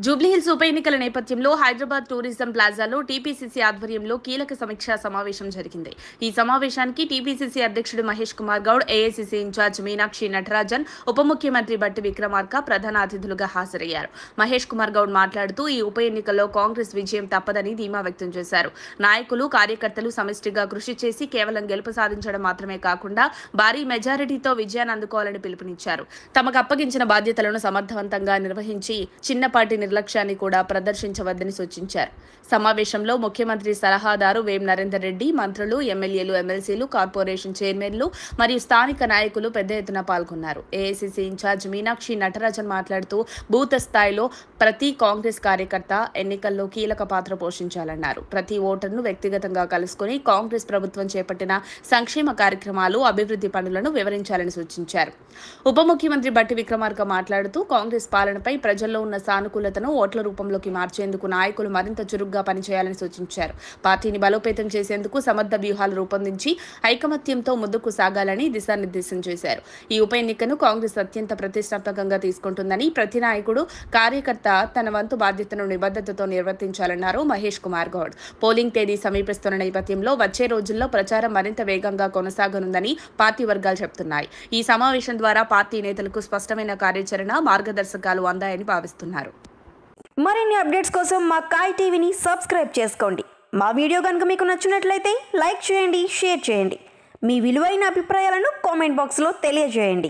జూబ్లీహిల్స్ ఉప ఎన్నికల నేపథ్యంలో హైదరాబాద్ టూరిజం ప్లాజాలో టీపీసీసీ ఆధ్వర్యంలో కీలక సమీక్షా సమావేశం జరిగింది. ఈ సమావేశానికి టీపీసీసీ అధ్యక్షుడు మహేష్ కుమార్ గౌడ్, ఏఐసీసీ ఇన్ఛార్జ్ మీనాక్షి నటరాజన్, ఉప ముఖ్యమంత్రి బట్టి విక్రమార్క ప్రధాన అతిథులుగా హాజరయ్యారు. మహేష్ కుమార్ గౌడ్ మాట్లాడుతూ ఈ ఉప ఎన్నికల్లో కాంగ్రెస్ విజయం తప్పదని ధీమా వ్యక్తం చేశారు. నాయకులు, కార్యకర్తలు సమిష్టిగా కృషి చేసి కేవలం గెలుపు సాధించడం మాత్రమే కాకుండా భారీ మెజారిటీతో విజయాన్ని అందుకోవాలని పిలుపునిచ్చారు. తమకు అప్పగించిన బాధ్యతలను సమర్థవంతంగా నిర్వహించి చిన్నపాటి నిర్లక్ష్యాన్ని కూడా ప్రదర్శించవద్దని సూచించారు. సమావేశంలో ముఖ్యమంత్రి సలహాదారు వేం నరేందర్ రెడ్డి, మంత్రులు, ఎమ్మెల్యేలు, ఎమ్మెల్సీలు, కార్పొరేషన్ చైర్మన్లు మరియు స్థానిక నాయకులు పెద్ద ఎత్తున పాల్గొన్నారు. ఏఐసీసీ ఇన్ఛార్జ్ మీనాక్షి నటరాజన్ మాట్లాడుతూ బూత్ స్థాయిలో ప్రతి కాంగ్రెస్ కార్యకర్త ఎన్నికల్లో కీలక పాత్ర పోషించాలన్నారు. ప్రతి ఓటర్ను వ్యక్తిగతంగా కలుసుకుని కాంగ్రెస్ ప్రభుత్వం చేపట్టిన సంక్షేమ కార్యక్రమాలు, అభివృద్ధి పనులను వివరించాలని సూచించారు. ఉప ముఖ్యమంత్రి బట్టి విక్రమార్క మాట్లాడుతూ కాంగ్రెస్ పాలనపై ప్రజల్లో ఉన్న సానుకూలతను ఓట్ల రూపంలోకి మార్చేందుకు నాయకులు మరింత చురుగ్గా పనిచేయాలని సూచించారు. పార్టీని బలోపేతం చేసేందుకు సమర్థ వ్యూహాలు రూపొందించి ఐకమత్యంతో ముందుకు సాగాలని దిశానిర్దేశం చేశారు. ఈ ఉప ఎన్నికను కాంగ్రెస్ అత్యంత ప్రతిష్టాత్మకంగా తీసుకుంటుందని, ప్రతి నాయకుడు, కార్యకర్త తన వంతు బాధ్యతను నిబద్ధతతో నిర్వర్తించాలన్నారు మహేష్ కుమార్ గౌడ్. పోలింగ్ తేదీ సమీపిస్తున్న నేపథ్యంలో వచ్చే రోజుల్లో ప్రచారం మరింత వేగంగా కొనసాగనుందని పార్టీ వర్గాలు చెబుతున్నాయి. ఈ సమావేశం ద్వారా పార్టీ నేతలకు స్పష్టమైన కార్యాచరణ, మార్గదర్శకాలు అందాయని భావిస్తున్నారు. మరిన్ని అప్డేట్స్ కోసం మా కాయ్ టీవీని సబ్స్క్రైబ్ చేసుకోండి. మా వీడియో కనుక మీకు నచ్చినట్లయితే లైక్ చేయండి, షేర్ చేయండి. మీ విలువైన అభిప్రాయాలను కామెంట్ బాక్స్లో తెలియజేయండి.